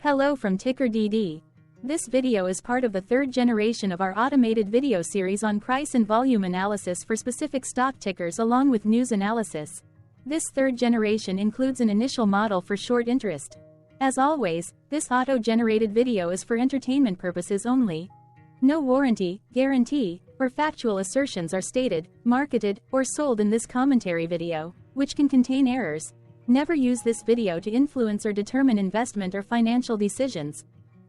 Hello from TickerDD. This video is part of the third generation of our automated video series on price and volume analysis for specific stock tickers along with news analysis. This third generation includes an initial model for short interest. As always, this auto-generated video is for entertainment purposes only. No warranty, guarantee, or factual assertions are stated, marketed, or sold in this commentary video, which can contain errors. Never use this video to influence or determine investment or financial decisions.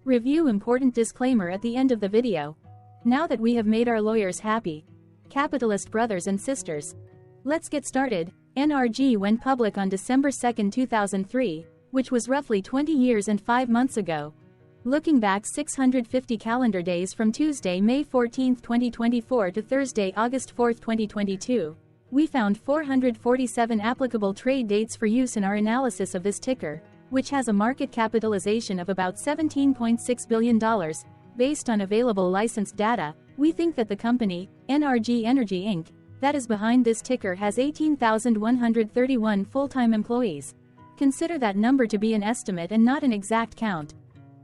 Review important disclaimer at the end of the video. Now that we have made our lawyers happy, capitalist brothers and sisters, let's get started. NRG went public on December 2, 2003, which was roughly 20 years and 5 months ago. Looking back 650 calendar days from Tuesday, May 14, 2024 to Thursday, August 4, 2022, we found 447 applicable trade dates for use in our analysis of this ticker, which has a market capitalization of about $17.6 billion. Based on available licensed data, we think that the company, NRG NRG Inc., that is behind this ticker has 18,131 full-time employees. Consider that number to be an estimate and not an exact count.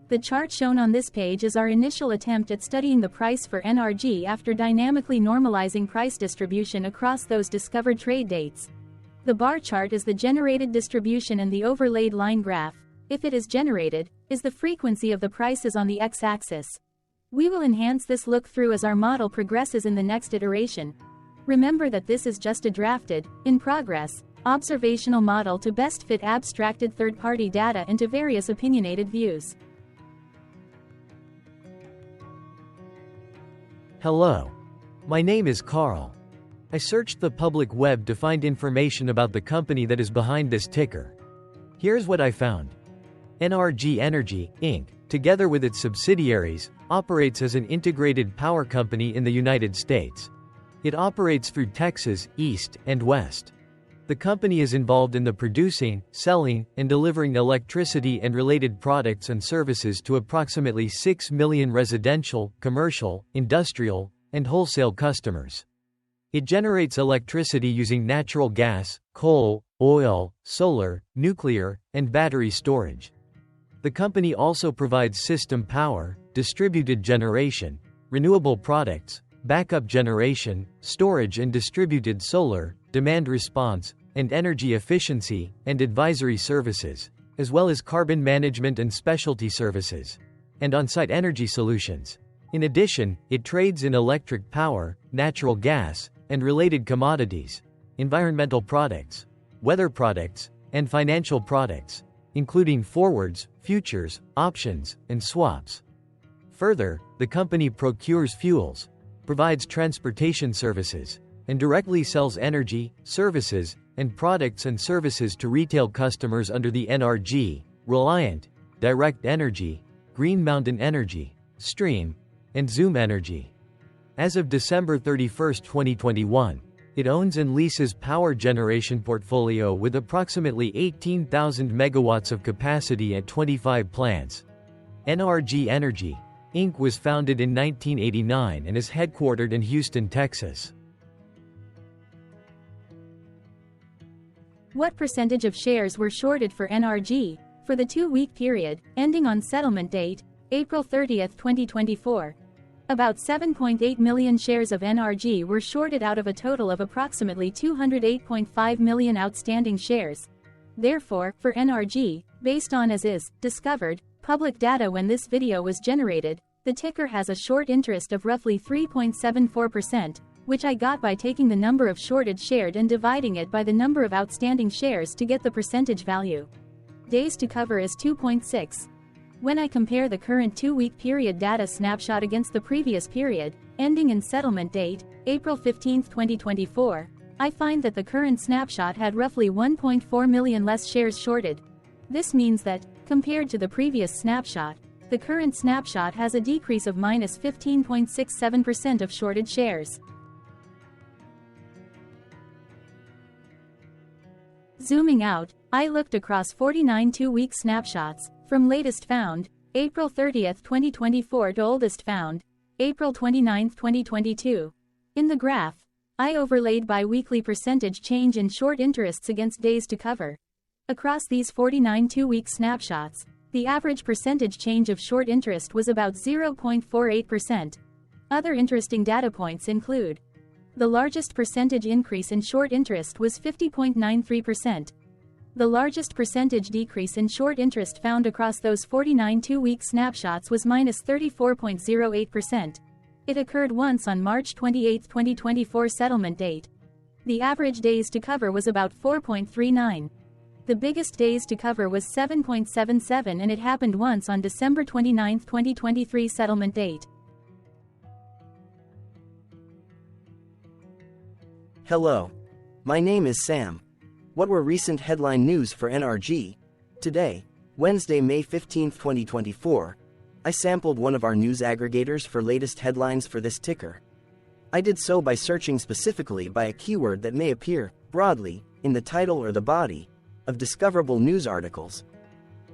The chart shown on this page is our initial attempt at studying the price for NRG after dynamically normalizing price distribution across those discovered trade dates. The bar chart is the generated distribution and the overlaid line graph, if it is generated, is the frequency of the prices on the x-axis. We will enhance this look-through as our model progresses in the next iteration. Remember that this is just a drafted, in progress, observational model to best fit abstracted third-party data into various opinionated views. Hello. My name is Carl. I searched the public web to find information about the company that is behind this ticker. Here's what I found. NRG NRG, Inc., together with its subsidiaries, operates as an integrated power company in the United States. It operates through Texas, East, and West. The company is involved in the producing, selling, and delivering electricity and related products and services to approximately 6 million residential, commercial, industrial, and wholesale customers. It generates electricity using natural gas, coal, oil, solar, nuclear, and battery storage. The company also provides system power, distributed generation, renewable products, backup generation, storage and distributed solar, demand response, and energy efficiency, and advisory services, as well as carbon management and specialty services, and on-site energy solutions. In addition, it trades in electric power, natural gas, and related commodities, environmental products, weather products, and financial products, including forwards, futures, options, and swaps. Further, the company procures fuels, provides transportation services, and directly sells energy, services, and products and services to retail customers under the NRG, Reliant, Direct Energy, Green Mountain Energy, Stream, and Zoom Energy. As of December 31, 2021, it owns and leases power generation portfolio with approximately 18,000 megawatts of capacity at 25 plants. NRG NRG, Inc. was founded in 1989 and is headquartered in Houston, Texas. What percentage of shares were shorted for NRG for the 2-week period, ending on settlement date, April 30, 2024? About 7.8 million shares of NRG were shorted out of a total of approximately 208.5 million outstanding shares. Therefore, for NRG, based on as is discovered public data when this video was generated, the ticker has a short interest of roughly 3.74%, which I got by taking the number of shorted shared and dividing it by the number of outstanding shares to get the percentage value. Days to cover is 2.6. When I compare the current 2-week period data snapshot against the previous period, ending in settlement date, April 15, 2024, I find that the current snapshot had roughly 1.4 million less shares shorted. This means that, compared to the previous snapshot, the current snapshot has a decrease of minus 15.67% of shorted shares. Zooming out, I looked across 49 2-week snapshots, from latest found, April 30, 2024 to oldest found, April 29, 2022. In the graph, I overlaid bi-weekly percentage change in short interests against days to cover. Across these 49 2-week snapshots, The average percentage change of short interest was about 0.48%. Other interesting data points include: the largest percentage increase in short interest was 50.93%. The largest percentage decrease in short interest found across those 49 two-week snapshots was -34.08%. It occurred once on March 28, 2024 settlement date. The average days to cover was about 4.39. The biggest days to cover was 7.77, and it happened once on December 29, 2023 settlement date. Hello. My name is Sam. What were recent headline news for NRG? Today, Wednesday, May 15, 2024, I sampled one of our news aggregators for latest headlines for this ticker. I did so by searching specifically by a keyword that may appear, broadly, in the title or the body of discoverable news articles.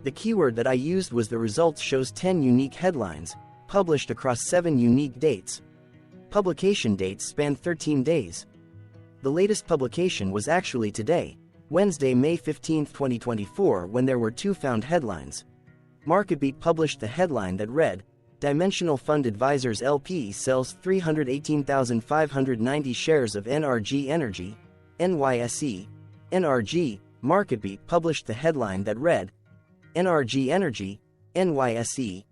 The keyword that I used was the results shows 10 unique headlines, published across 7 unique dates. Publication dates span 13 days. The latest publication was actually today, Wednesday, May 15, 2024, when there were 2 found headlines. MarketBeat published the headline that read, Dimensional Fund Advisors LP sells 318,590 shares of NRG NRG, NYSE, NRG. MarketBeat published the headline that read, NRG NRG, NYSE,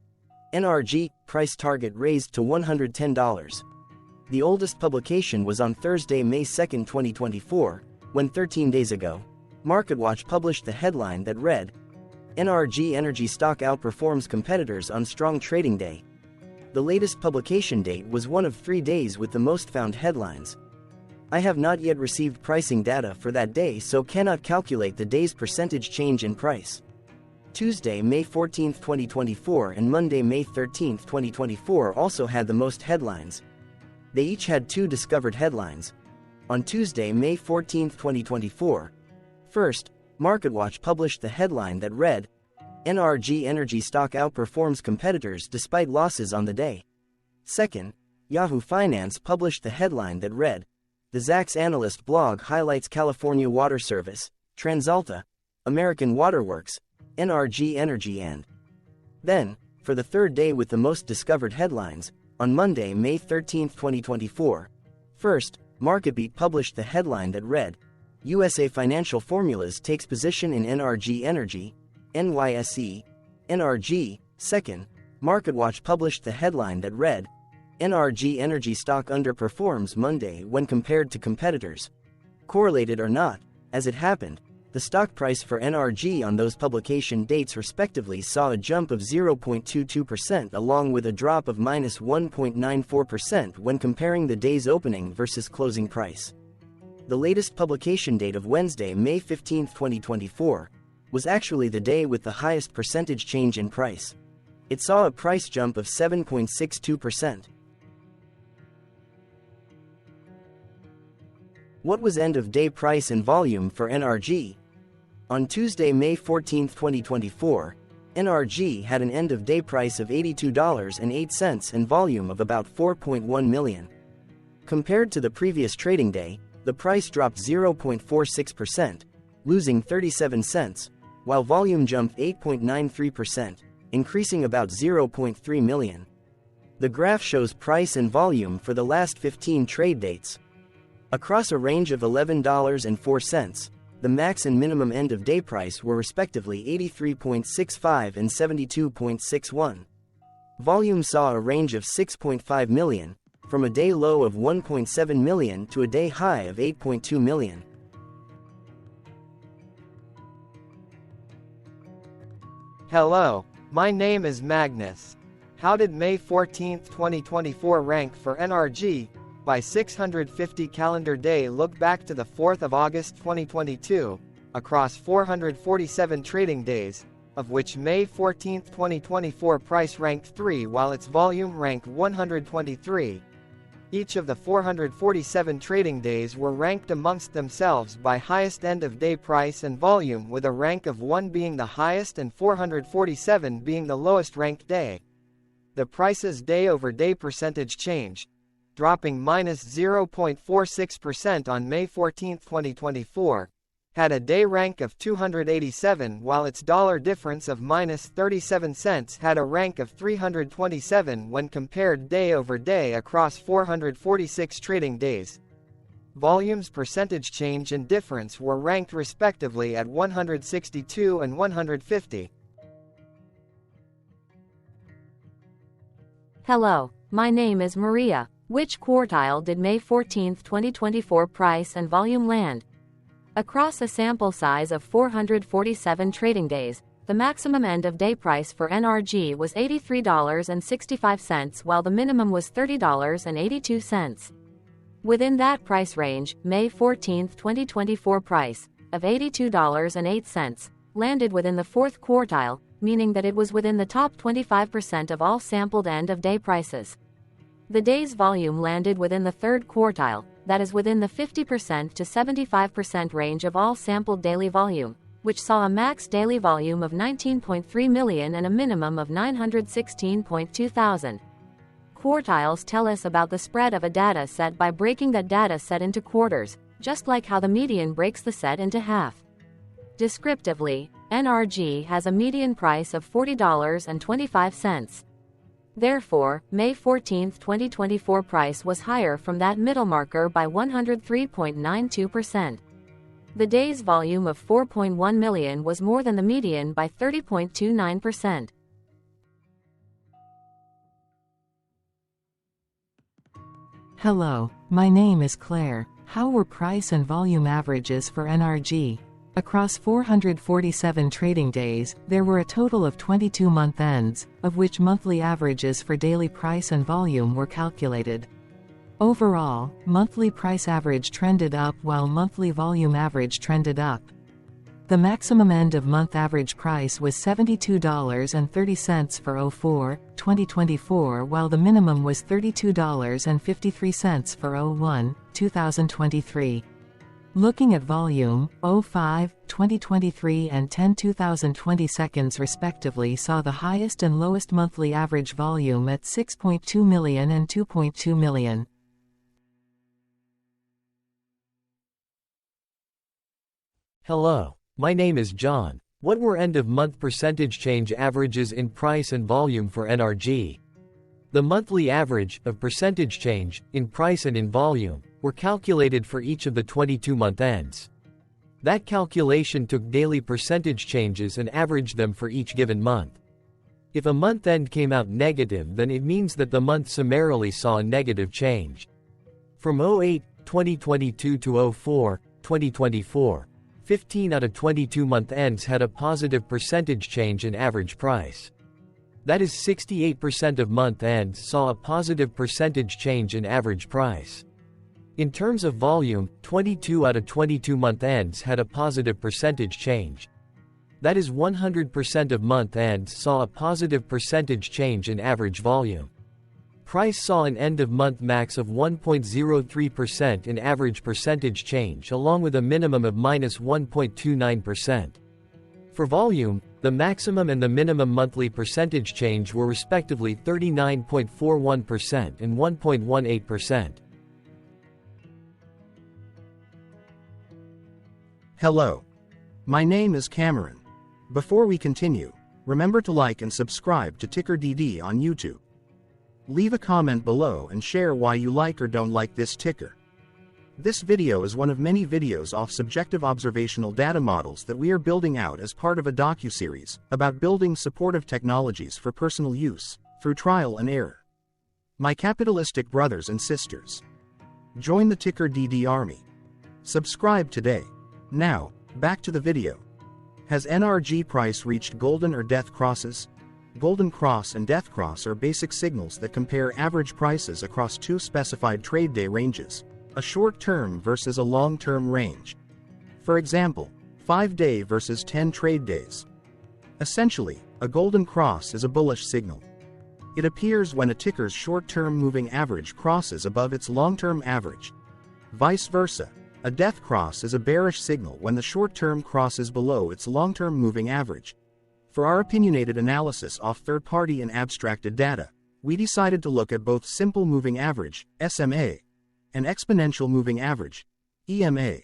NRG, price target raised to $110. The oldest publication was on Thursday, May 2, 2024, when 13 days ago, MarketWatch published the headline that read, NRG NRG stock outperforms competitors on strong trading day. The latest publication date was one of 3 days with the most found headlines. I have not yet received pricing data for that day, so cannot calculate the day's percentage change in price. Tuesday, May 14, 2024 and Monday, May 13, 2024 also had the most headlines. They each had 2 discovered headlines. On Tuesday, May 14, 2024, first, MarketWatch published the headline that read, NRG NRG stock outperforms competitors despite losses on the day. Second, Yahoo Finance published the headline that read, the Zacks Analyst blog highlights California Water Service, TransAlta, American Waterworks, NRG NRG and. Then, for the third day with the most discovered headlines, on Monday, May 13, 2024, first, MarketBeat published the headline that read, USA Financial Formulas takes position in NRG NRG, NYSE, NRG. Second, MarketWatch published the headline that read, NRG NRG stock underperforms Monday when compared to competitors. Correlated or not, as it happened, the stock price for NRG on those publication dates respectively saw a jump of 0.22% along with a drop of -1.94% when comparing the day's opening versus closing price. The latest publication date of Wednesday, May 15, 2024, was actually the day with the highest percentage change in price. It saw a price jump of 7.62%. What was end-of-day price and volume for NRG? On Tuesday, May 14, 2024, NRG had an end-of-day price of $82.08 and volume of about 4.1 million. Compared to the previous trading day, the price dropped 0.46%, losing 37 cents, while volume jumped 8.93%, increasing about 0.3 million. The graph shows price and volume for the last 15 trade dates. Across a range of $11.04, the max and minimum end-of-day price were respectively 83.65 and 72.61. Volume saw a range of 6.5 million, from a day low of 1.7 million to a day high of 8.2 million. Hello, my name is Magnus. How did May 14, 2024 rank for NRG? By 650 calendar day look back to the 4th of August 2022, across 447 trading days, of which May 14, 2024 price ranked 3 while its volume ranked 123. Each of the 447 trading days were ranked amongst themselves by highest end-of-day price and volume, with a rank of 1 being the highest and 447 being the lowest ranked day. The price's day-over-day percentage change, dropping -0.46% on May 14, 2024, had a day rank of 287, while its dollar difference of -37 had a rank of 327 when compared day over day across 446 trading days. Volumes percentage change and difference were ranked respectively at 162 and 150. Hello, my name is Maria. Which quartile did May 14, 2024 price and volume land? Across a sample size of 447 trading days, the maximum end-of-day price for NRG was $83.65 while the minimum was $30.82. Within that price range, May 14, 2024 price, of $82.08, landed within the fourth quartile, meaning that it was within the top 25% of all sampled end-of-day prices. The day's volume landed within the third quartile, that is within the 50% to 75% range of all sampled daily volume, which saw a max daily volume of 19.3 million and a minimum of 916.2 thousand. Quartiles tell us about the spread of a data set by breaking that data set into quarters, just like how the median breaks the set into half. Descriptively, NRG has a median price of $40.25. Therefore, May 14, 2024 price was higher from that middle marker by 103.92%. The day's volume of 4.1 million was more than the median by 30.29%. Hello, my name is Claire. How were price and volume averages for NRG? Across 447 trading days, there were a total of 22 month ends, of which monthly averages for daily price and volume were calculated. Overall, monthly price average trended up while monthly volume average trended up. The maximum end-of-month average price was $72.30 for 04-2024 while the minimum was $32.53 for 01-2023. Looking at volume, 05-2023 and 10-2020 seconds respectively saw the highest and lowest monthly average volume at 6.2 million and 2.2 million. Hello, my name is John. What were end-of-month percentage change averages in price and volume for NRG? The monthly average of percentage change, in price and in volume, were calculated for each of the 22-month ends. That calculation took daily percentage changes and averaged them for each given month. If a month end came out negative, then it means that the month summarily saw a negative change. From 08-2022 to 04-2024, 15 out of 22 month ends had a positive percentage change in average price. That is 68% of month ends saw a positive percentage change in average price. In terms of volume, 22 out of 22 month ends had a positive percentage change. That is 100% of month ends saw a positive percentage change in average volume. Price saw an end-of-month max of 1.03% in average percentage change along with a minimum of -1.29%. For volume, the maximum and the minimum monthly percentage change were respectively 39.41% and 1.18%. Hello. My name is Cameron. Before we continue, remember to like and subscribe to TickerDD on YouTube. Leave a comment below and share why you like or don't like this ticker. This video is one of many videos off subjective observational data models that we are building out as part of a docuseries about building supportive technologies for personal use, through trial and error. My capitalistic brothers and sisters, join the TickerDD army. Subscribe today. Now, back to the video. Has NRG price reached golden or death crosses? Golden cross and death cross are basic signals that compare average prices across two specified trade day ranges, a short-term versus a long-term range. For example, 5-day versus 10 trade days. Essentially, a golden cross is a bullish signal. It appears when a ticker's short-term moving average crosses above its long-term average. Vice versa, a death cross is a bearish signal when the short-term crosses below its long-term moving average. For our opinionated analysis off third-party and abstracted data, we decided to look at both simple moving average, SMA, and exponential moving average, EMA.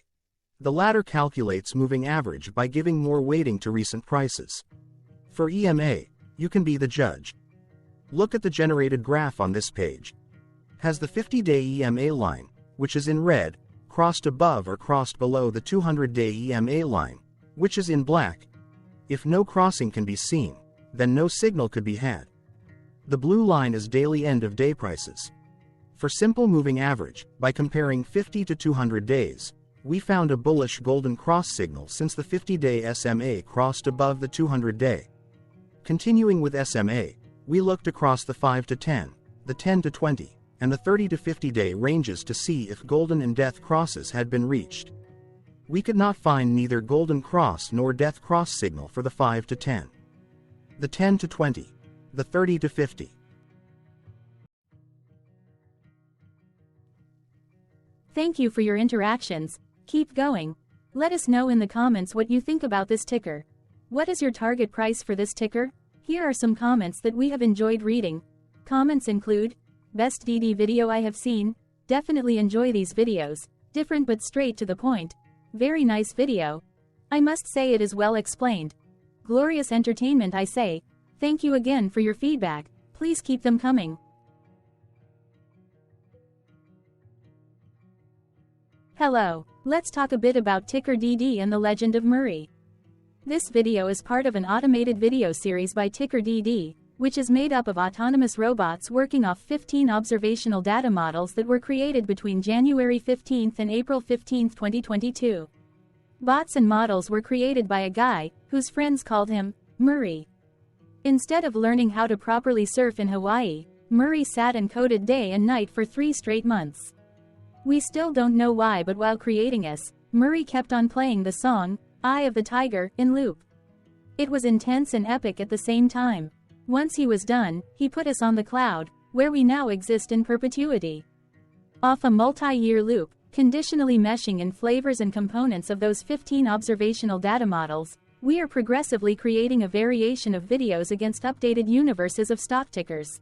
The latter calculates moving average by giving more weighting to recent prices. For EMA, you can be the judge. Look at the generated graph on this page. Has the 50-day EMA line, which is in red, crossed above or crossed below the 200-day EMA line, which is in black? If no crossing can be seen, then no signal could be had. The blue line is daily end-of-day prices. For simple moving average, by comparing 50 to 200 days, we found a bullish golden cross signal since the 50-day SMA crossed above the 200-day. Continuing with SMA, we looked across the 5 to 10, the 10 to 20, and the 30 to 50-day ranges to see if golden and death crosses had been reached. We could not find neither golden cross nor death cross signal for the 5 to 10, the 10 to 20, the 30 to 50. Thank you for your interactions. Keep going. Let us know in the comments what you think about this ticker. What is your target price for this ticker? Here are some comments that we have enjoyed reading. Comments include, best DD video I have seen, definitely enjoy these videos, different but straight to the point, very nice video. I must say it is well explained. Glorious entertainment I say, thank you again for your feedback, please keep them coming. Hello, let's talk a bit about TickerDD and the Legend of Murray. This video is part of an automated video series by TickerDD, which is made up of autonomous robots working off 15 observational data models that were created between January 15 and April 15, 2022. Bots and models were created by a guy, whose friends called him Murray. Instead of learning how to properly surf in Hawaii, Murray sat and coded day and night for 3 straight months. We still don't know why, but while creating us, Murray kept on playing the song, Eye of the Tiger, in loop. It was intense and epic at the same time. Once he was done, he put us on the cloud, where we now exist in perpetuity. Off a multi-year loop, conditionally meshing in flavors and components of those 15 observational data models, we are progressively creating a variation of videos against updated universes of stock tickers.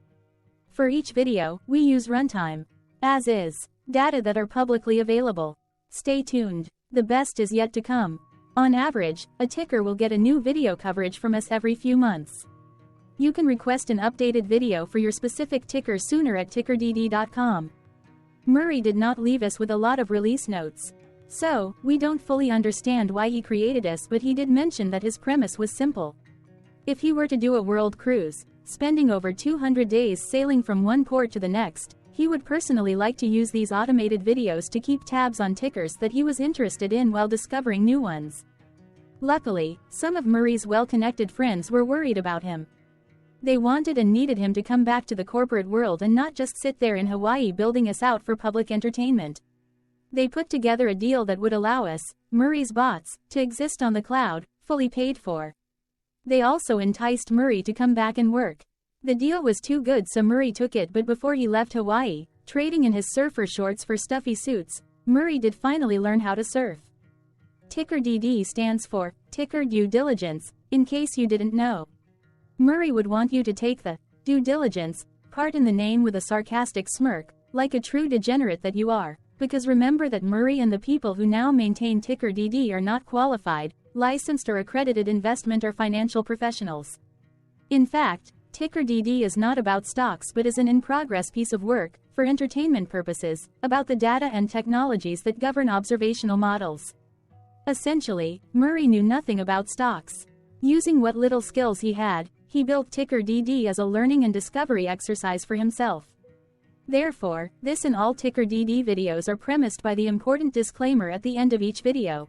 For each video, we use runtime, as is, data that are publicly available. Stay tuned. The best is yet to come. On average, a ticker will get a new video coverage from us every few months. You can request an updated video for your specific ticker sooner at TickerDD.com. Murray did not leave us with a lot of release notes. So, we don't fully understand why he created us, but he did mention that his premise was simple. If he were to do a world cruise, spending over 200 days sailing from one port to the next, he would personally like to use these automated videos to keep tabs on tickers that he was interested in while discovering new ones. Luckily, some of Murray's well-connected friends were worried about him. They wanted and needed him to come back to the corporate world and not just sit there in Hawaii building us out for public entertainment. They put together a deal that would allow us, Murray's bots, to exist on the cloud, fully paid for. They also enticed Murray to come back and work. The deal was too good, so Murray took it, but before he left Hawaii, trading in his surfer shorts for stuffy suits, Murray did finally learn how to surf. TickerDD stands for Ticker Due Diligence, in case you didn't know. Murray would want you to take the due diligence part in the name with a sarcastic smirk, like a true degenerate that you are, because remember that Murray and the people who now maintain TickerDD are not qualified, licensed or accredited investment or financial professionals. In fact, TickerDD is not about stocks but is an in-progress piece of work, for entertainment purposes, about the data and technologies that govern observational models. Essentially, Murray knew nothing about stocks. Using what little skills he had, he built TickerDD as a learning and discovery exercise for himself. Therefore, this and all TickerDD videos are premised by the important disclaimer at the end of each video.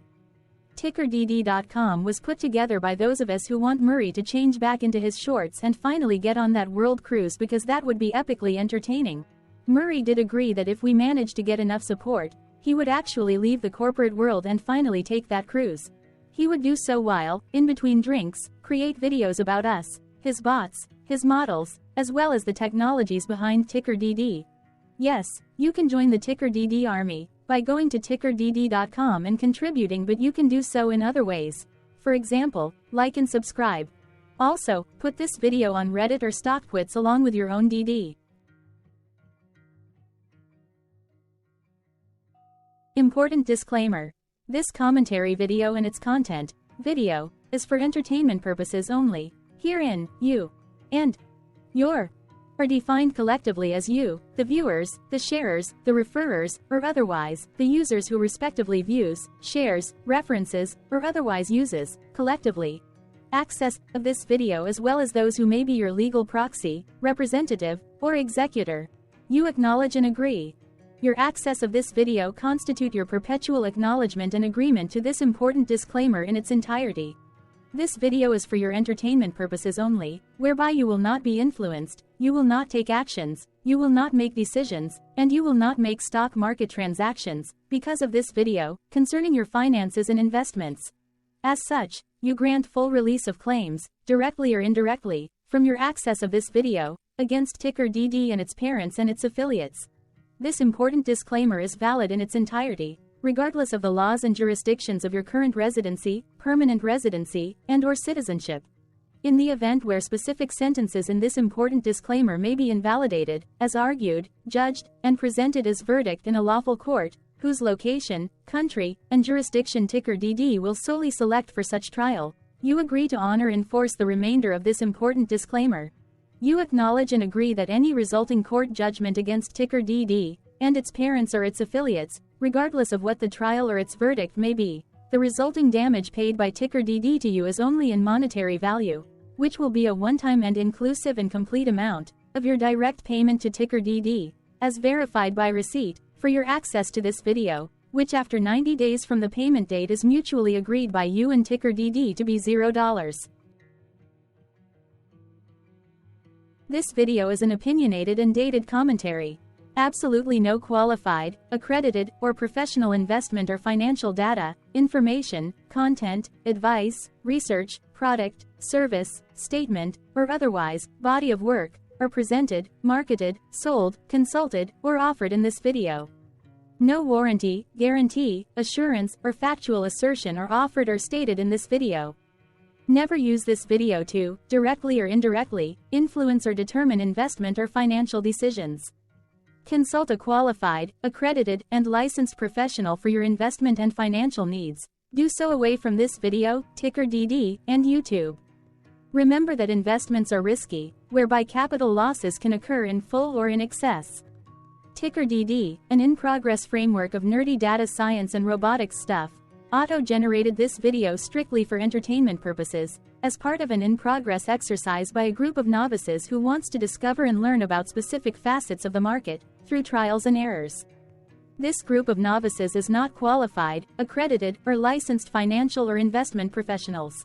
TickerDD.com was put together by those of us who want Murray to change back into his shorts and finally get on that world cruise, because that would be epically entertaining. Murray did agree that if we managed to get enough support, he would actually leave the corporate world and finally take that cruise. He would do so while, in between drinks, create videos about us, his bots, his models, as well as the technologies behind TickerDD. Yes, you can join the TickerDD army by going to TickerDD.com and contributing, but you can do so in other ways. For example, like and subscribe. Also, put this video on Reddit or StockTwits along with your own DD. Important disclaimer. This commentary video and its content, video, is for entertainment purposes only. Herein, you and your are defined collectively as you, the viewers, the sharers, the referrers, or otherwise, the users who respectively views, shares, references, or otherwise uses, collectively, access of this video as well as those who may be your legal proxy, representative, or executor. You acknowledge and agree. Your access of this video constitute your perpetual acknowledgement and agreement to this important disclaimer in its entirety. This video is for your entertainment purposes only, whereby you will not be influenced, you will not take actions, you will not make decisions, and you will not make stock market transactions, because of this video, concerning your finances and investments. As such, you grant full release of claims, directly or indirectly, from your access of this video, against TickerDD and its parents and its affiliates. This important disclaimer is valid in its entirety, regardless of the laws and jurisdictions of your current residency, permanent residency, and/or citizenship. In the event where specific sentences in this important disclaimer may be invalidated, as argued, judged, and presented as verdict in a lawful court, whose location, country, and jurisdiction TickerDD will solely select for such trial, you agree to honor and enforce the remainder of this important disclaimer. You acknowledge and agree that any resulting court judgment against TickerDD and its parents or its affiliates, regardless of what the trial or its verdict may be, the resulting damage paid by TickerDD to you is only in monetary value, which will be a one-time and inclusive and complete amount of your direct payment to TickerDD, as verified by receipt, for your access to this video, which after 90 days from the payment date is mutually agreed by you and TickerDD to be $0. This video is an opinionated and dated commentary. Absolutely no qualified, accredited, or professional investment or financial data, information, content, advice, research, product, service, statement, or otherwise, body of work, are presented, marketed, sold, consulted, or offered in this video. No warranty, guarantee, assurance, or factual assertion are offered or stated in this video. Never use this video to, directly or indirectly, influence or determine investment or financial decisions. Consult a qualified, accredited, and licensed professional for your investment and financial needs. Do so away from this video, TickerDD, and YouTube. Remember that investments are risky, whereby capital losses can occur in full or in excess. TickerDD, an in-progress framework of nerdy data science and robotics stuff, auto-generated this video strictly for entertainment purposes, as part of an in-progress exercise by a group of novices who wants to discover and learn about specific facets of the market, through trials and errors. This group of novices is not qualified, accredited, or licensed financial or investment professionals.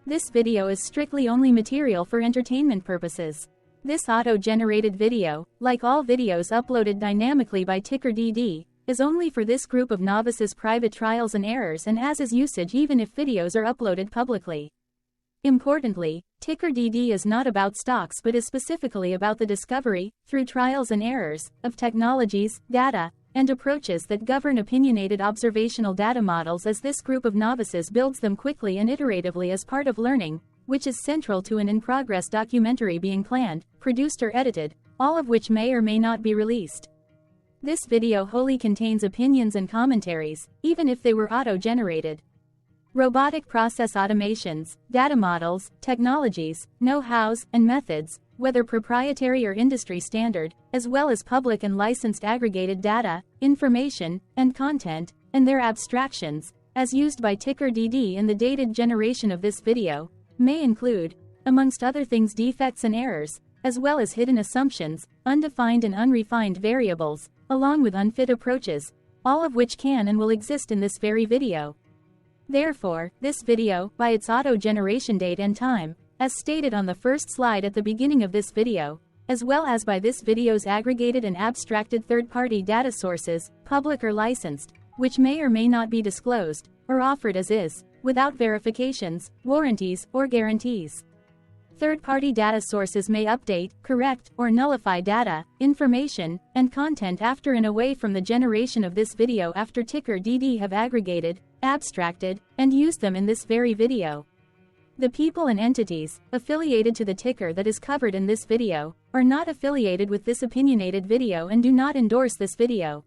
This video is strictly only material for entertainment purposes. This auto-generated video, like all videos uploaded dynamically by TickerDD, is only for this group of novices' private trials and errors and as is usage even if videos are uploaded publicly. Importantly, TickerDD is not about stocks but is specifically about the discovery, through trials and errors, of technologies, data, and approaches that govern opinionated observational data models as this group of novices builds them quickly and iteratively as part of learning, which is central to an in-progress documentary being planned, produced or edited, all of which may or may not be released. This video wholly contains opinions and commentaries, even if they were auto-generated. Robotic process automations, data models, technologies, know-hows, and methods, whether proprietary or industry standard, as well as public and licensed aggregated data, information, and content, and their abstractions, as used by TickerDD in the dated generation of this video, may include, amongst other things, defects and errors, as well as hidden assumptions, undefined and unrefined variables, along with unfit approaches, all of which can and will exist in this very video. Therefore, this video, by its auto-generation date and time, as stated on the first slide at the beginning of this video, as well as by this video's aggregated and abstracted third-party data sources, public or licensed, which may or may not be disclosed, or offered as is, without verifications, warranties, or guarantees. Third-party data sources may update, correct, or nullify data, information, and content after and away from the generation of this video after TickerDD have aggregated, abstracted, and used them in this very video. The people and entities affiliated to the ticker that is covered in this video are not affiliated with this opinionated video and do not endorse this video.